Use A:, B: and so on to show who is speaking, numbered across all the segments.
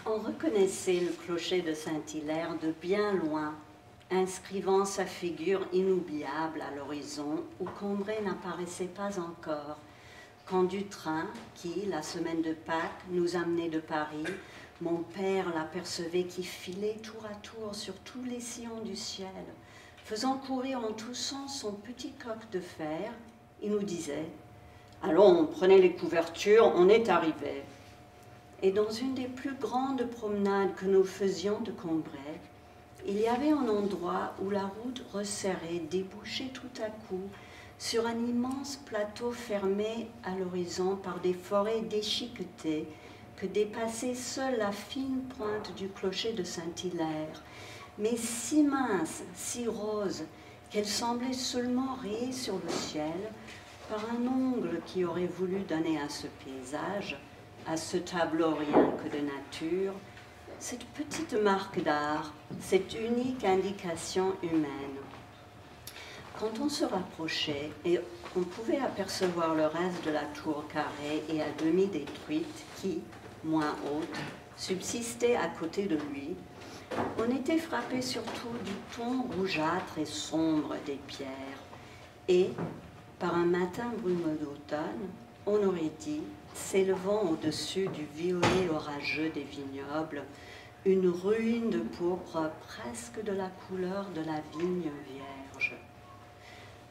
A: On reconnaissait le clocher de Saint-Hilaire de bien loin, inscrivant sa figure inoubliable à l'horizon où Combray n'apparaissait pas encore, quand du train qui, la semaine de Pâques, nous amenait de Paris, mon père l'apercevait qui filait tour à tour sur tous les sillons du ciel, faisant courir en tous sens son petit coq de fer. Il nous disait « Allons, prenez les couvertures, on est arrivé ». Et dans une des plus grandes promenades que nous faisions de Combray, il y avait un endroit où la route resserrée débouchait tout à coup sur un immense plateau fermé à l'horizon par des forêts déchiquetées que dépassait seule la fine pointe du clocher de Saint-Hilaire, mais si mince, si rose, qu'elle semblait seulement rayée sur le ciel par un ongle qui aurait voulu donner à ce paysage, à ce tableau rien que de nature, cette petite marque d'art, cette unique indication humaine. Quand on se rapprochait et on pouvait apercevoir le reste de la tour carrée et à demi détruite qui, moins haute, subsistait à côté de lui, on était frappé surtout du ton rougeâtre et sombre des pierres et, par un matin brumeux d'automne, on aurait dit, s'élevant au-dessus du violet orageux des vignobles, une ruine de pourpre presque de la couleur de la vigne vierge.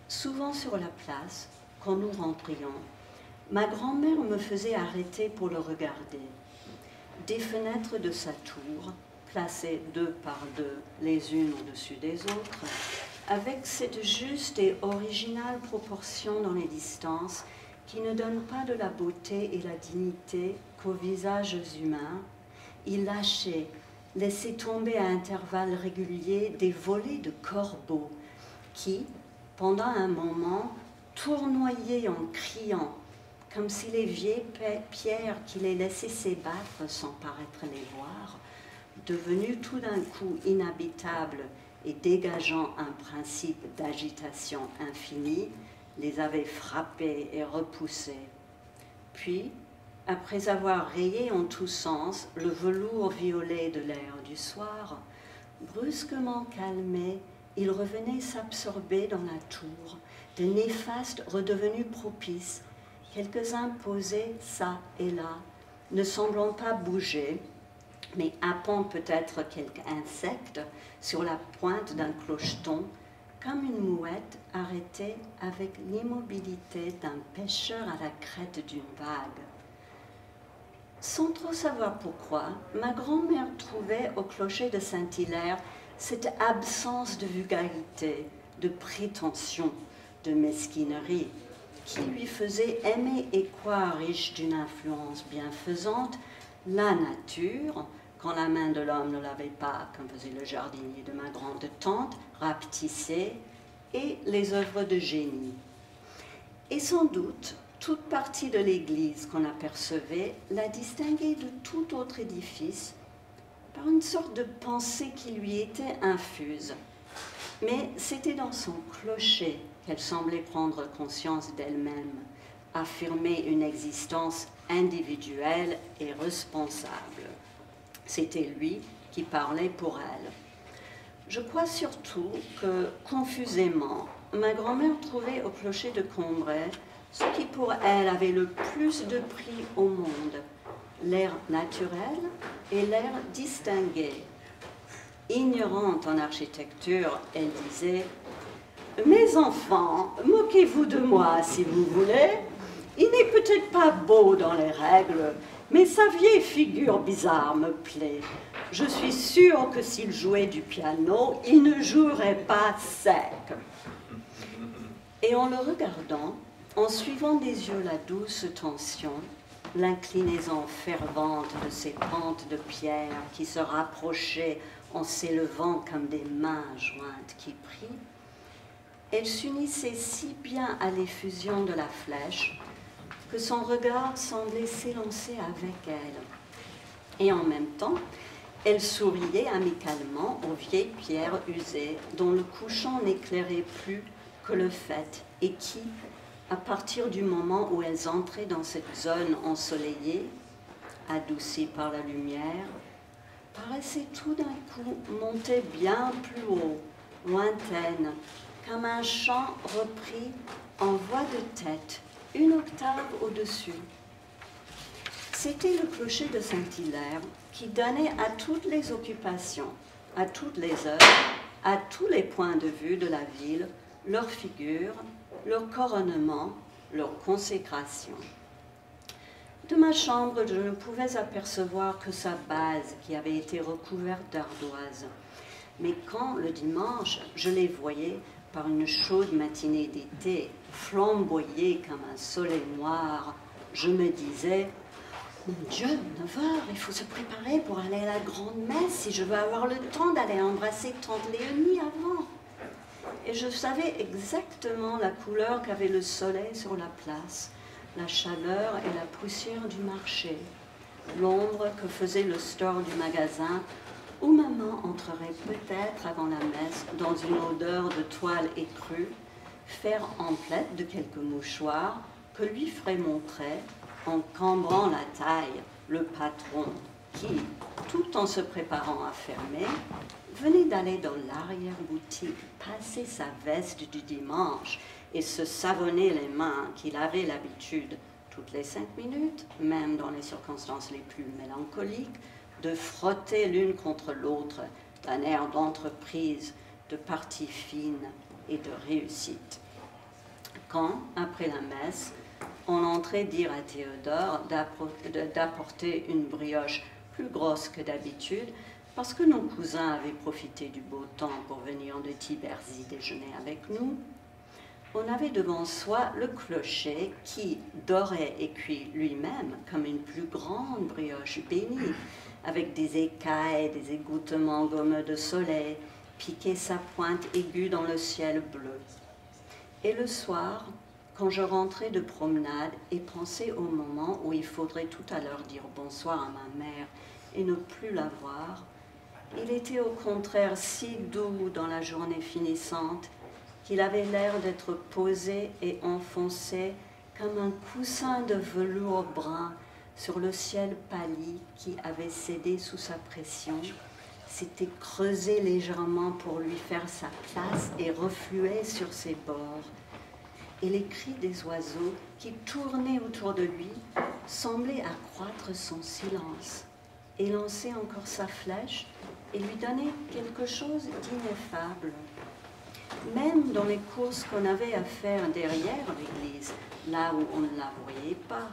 A: Souvent sur la place, quand nous rentrions, ma grand-mère me faisait arrêter pour le regarder. Des fenêtres de sa tour, placées deux par deux, les unes au-dessus des autres, avec cette juste et originale proportion dans les distances qui ne donne pas de la beauté et la dignité qu'aux visages humains, il lâchait, laissait tomber à intervalles réguliers des volées de corbeaux qui, pendant un moment, tournoyaient en criant, comme si les vieilles pierres qui les laissaient s'ébattre sans paraître les voir, devenues tout d'un coup inhabitables et dégageant un principe d'agitation infinie, les avaient frappés et repoussés. Puis, après avoir rayé en tous sens le velours violet de l'air du soir, brusquement calmé, il revenait s'absorber dans la tour, de néfastes redevenus propices, quelques-uns posés çà et là, ne semblant pas bouger, mais happant peut-être quelque insecte sur la pointe d'un clocheton, comme une mouette arrêtée avec l'immobilité d'un pêcheur à la crête d'une vague. Sans trop savoir pourquoi, ma grand-mère trouvait au clocher de Saint-Hilaire cette absence de vulgarité, de prétention, de mesquinerie, qui lui faisait aimer et croire riche d'une influence bienfaisante la nature, quand la main de l'homme ne l'avait pas, comme faisait le jardinier de ma grande-tante, rapetissée, et les œuvres de génie. Et sans doute, toute partie de l'église qu'on apercevait la distinguait de tout autre édifice par une sorte de pensée qui lui était infuse. Mais c'était dans son clocher qu'elle semblait prendre conscience d'elle-même, affirmer une existence individuelle et responsable. C'était lui qui parlait pour elle. Je crois surtout que, confusément, ma grand-mère trouvait au clocher de Combray ce qui pour elle avait le plus de prix au monde, l'air naturel et l'air distingué. Ignorante en architecture, elle disait « Mes enfants, moquez-vous de moi si vous voulez. Il n'est peut-être pas beau dans les règles, mais sa vieille figure bizarre me plaît. Je suis sûre que s'il jouait du piano, il ne jouerait pas sec. » Et en le regardant, en suivant des yeux la douce tension, l'inclinaison fervente de ces pentes de pierre qui se rapprochaient en s'élevant comme des mains jointes qui prient, elle s'unissait si bien à l'effusion de la flèche que son regard semblait s'élancer avec elle. Et en même temps, elle souriait amicalement aux vieilles pierres usées dont le couchant n'éclairait plus que le faîte et qui, à partir du moment où elles entraient dans cette zone ensoleillée, adoucie par la lumière, paraissait tout d'un coup monter bien plus haut, lointaine, comme un chant repris en voix de tête, une octave au-dessus. C'était le clocher de Saint-Hilaire qui donnait à toutes les occupations, à toutes les heures, à tous les points de vue de la ville, leur figure, leur couronnement, leur consécration. De ma chambre, je ne pouvais apercevoir que sa base qui avait été recouverte d'ardoise. Mais quand, le dimanche, je les voyais par une chaude matinée d'été, flamboyer comme un soleil noir, je me disais « Mon Dieu, 9 heures, il faut se préparer pour aller à la grande messe si je veux avoir le temps d'aller embrasser tante Léonie avant. » Et je savais exactement la couleur qu'avait le soleil sur la place, la chaleur et la poussière du marché, l'ombre que faisait le store du magasin, où maman entrerait peut-être avant la messe dans une odeur de toile écrue, faire emplette de quelques mouchoirs que lui ferait montrer, en cambrant la taille, le patron qui, tout en se préparant à fermer, venait d'aller dans l'arrière-boutique passer sa veste du dimanche et se savonner les mains qu'il avait l'habitude, toutes les 5 minutes, même dans les circonstances les plus mélancoliques, de frotter l'une contre l'autre d'un air d'entreprise, de partie fine et de réussite. Quand, après la messe, on entrait dire à Théodore d'apporter une brioche plus grosse que d'habitude, parce que nos cousins avaient profité du beau temps pour venir de Tibersie déjeuner avec nous, on avait devant soi le clocher qui, doré et cuit lui-même comme une plus grande brioche bénie, avec des écailles, des égouttements gommeux de soleil, piquait sa pointe aiguë dans le ciel bleu. Et le soir, quand je rentrais de promenade et pensais au moment où il faudrait tout à l'heure dire bonsoir à ma mère et ne plus la voir, il était au contraire si doux dans la journée finissante qu'il avait l'air d'être posé et enfoncé comme un coussin de velours brun sur le ciel pâli qui avait cédé sous sa pression, s'était creusé légèrement pour lui faire sa place et refluait sur ses bords. Et les cris des oiseaux qui tournaient autour de lui semblaient accroître son silence, élancer encore sa flèche et lui donner quelque chose d'ineffable. Même dans les courses qu'on avait à faire derrière l'église, là où on ne la voyait pas,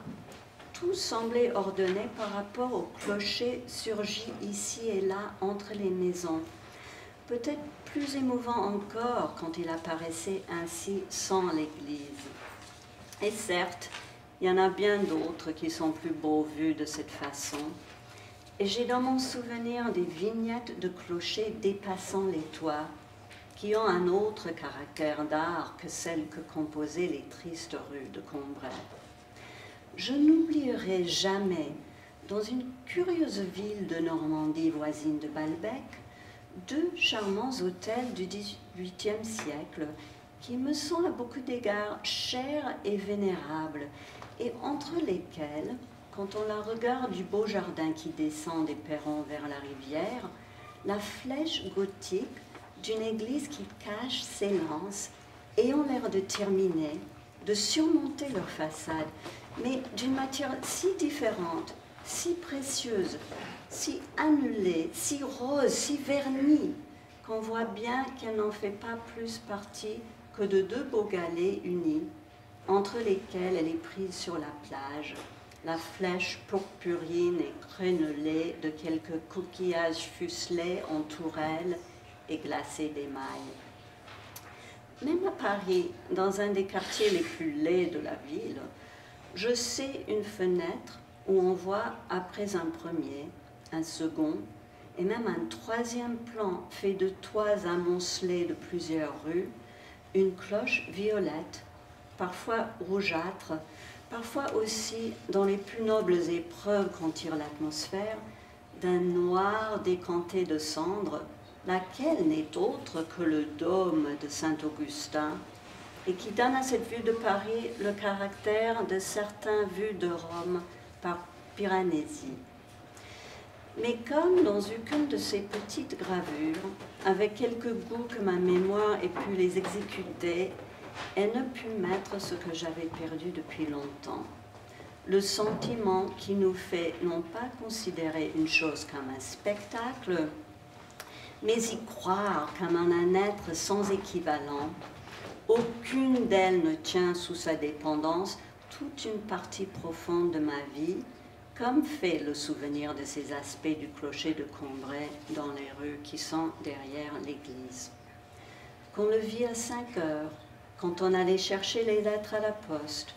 A: tout semblait ordonné par rapport au clocher surgi ici et là entre les maisons. Peut-être plus émouvant encore quand il apparaissait ainsi sans l'église. Et certes, il y en a bien d'autres qui sont plus beaux vus de cette façon. Et j'ai dans mon souvenir des vignettes de clochers dépassant les toits, qui ont un autre caractère d'art que celles que composaient les tristes rues de Combray. Je n'oublierai jamais, dans une curieuse ville de Normandie voisine de Balbec, 2 charmants hôtels du XVIIIe siècle qui me sont à beaucoup d'égards chers et vénérables, et entre lesquels, quand on la regarde du beau jardin qui descend des perrons vers la rivière, la flèche gothique d'une église qui cache ses lances et ont l'air de terminer, de surmonter leur façade, mais d'une matière si différente, si précieuse, si annulée, si rose, si vernie, qu'on voit bien qu'elle n'en fait pas plus partie que de 2 beaux galets unis, entre lesquels elle est prise sur la plage, la flèche purpurine et crénelée de quelques coquillages fuselés en tourelle et glacés d'émail. Même à Paris, dans un des quartiers les plus laids de la ville, je sais une fenêtre où on voit, après un premier, un second, et même un 3e plan fait de toits amoncelés de plusieurs rues, une cloche violette, parfois rougeâtre, parfois aussi, dans les plus nobles épreuves qu'en tire l'atmosphère, d'un noir décanté de cendre, laquelle n'est autre que le dôme de Saint-Augustin, et qui donne à cette vue de Paris le caractère de certaines vues de Rome par Piranesi. Mais comme dans aucune de ces petites gravures, avec quelques goûts que ma mémoire ait pu les exécuter, elle ne put mettre ce que j'avais perdu depuis longtemps. Le sentiment qui nous fait non pas considérer une chose comme un spectacle, mais y croire comme en un être sans équivalent. Aucune d'elles ne tient sous sa dépendance toute une partie profonde de ma vie, comme fait le souvenir de ces aspects du clocher de Combray dans les rues qui sont derrière l'église. Qu'on le vit à 5 heures, quand on allait chercher les lettres à la poste,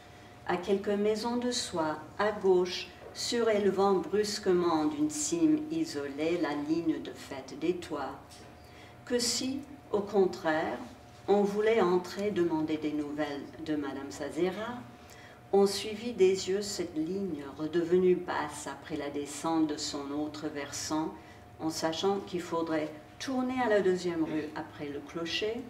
A: à quelques maisons de soie, à gauche, surélevant brusquement d'une cime isolée la ligne de fête des toits. Que si, au contraire, on voulait entrer demander des nouvelles de Madame Sazera, on suivit des yeux cette ligne redevenue basse après la descente de son autre versant, en sachant qu'il faudrait tourner à la deuxième rue après le clocher,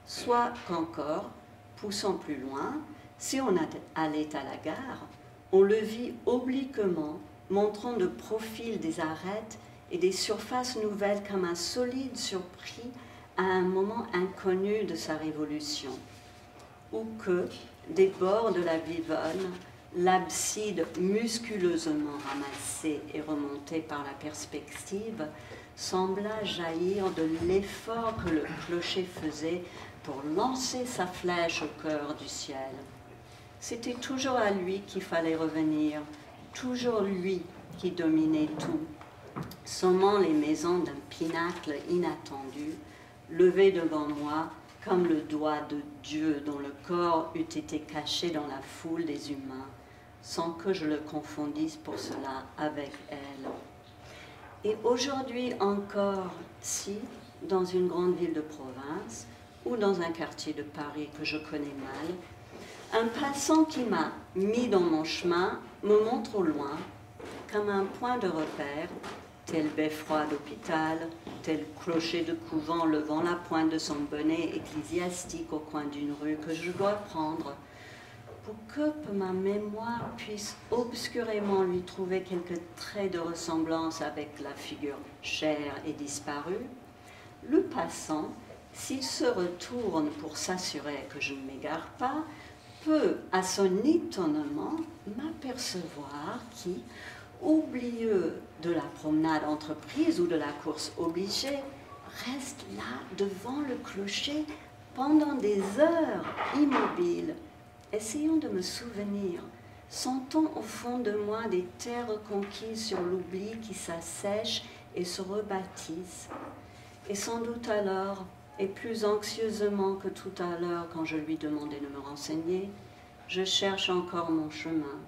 A: soit qu'encore, poussant plus loin, si on allait à la gare, on le vit obliquement, montrant de profil des arêtes et des surfaces nouvelles comme un solide surpris à un moment inconnu de sa révolution. Ou que, des bords de la Vivonne, l'abside musculeusement ramassée et remontée par la perspective sembla jaillir de l'effort que le clocher faisait pour lancer sa flèche au cœur du ciel. C'était toujours à lui qu'il fallait revenir, toujours lui qui dominait tout, sommant les maisons d'un pinacle inattendu, levé devant moi comme le doigt de Dieu dont le corps eût été caché dans la foule des humains, sans que je le confondisse pour cela avec elle. Et aujourd'hui encore, si, dans une grande ville de province, ou dans un quartier de Paris que je connais mal, un passant qui m'a mis dans mon chemin me montre au loin, comme un point de repère, tel beffroi d'hôpital, tel clocher de couvent levant la pointe de son bonnet ecclésiastique au coin d'une rue que je dois prendre, pour que ma mémoire puisse obscurément lui trouver quelques traits de ressemblance avec la figure chère et disparue, le passant, s'il se retourne pour s'assurer que je ne m'égare pas, peut, à son étonnement, m'apercevoir qui, oublieux de la promenade entreprise ou de la course obligée, reste là devant le clocher pendant des heures immobile, essayant de me souvenir, sentant au fond de moi des terres conquises sur l'oubli qui s'assèchent et se rebâtissent. Et sans doute alors, et plus anxieusement que tout à l'heure quand je lui demandais de me renseigner, je cherche encore mon chemin,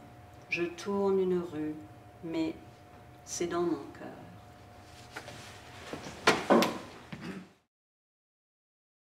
A: je tourne une rue, mais c'est dans mon cœur.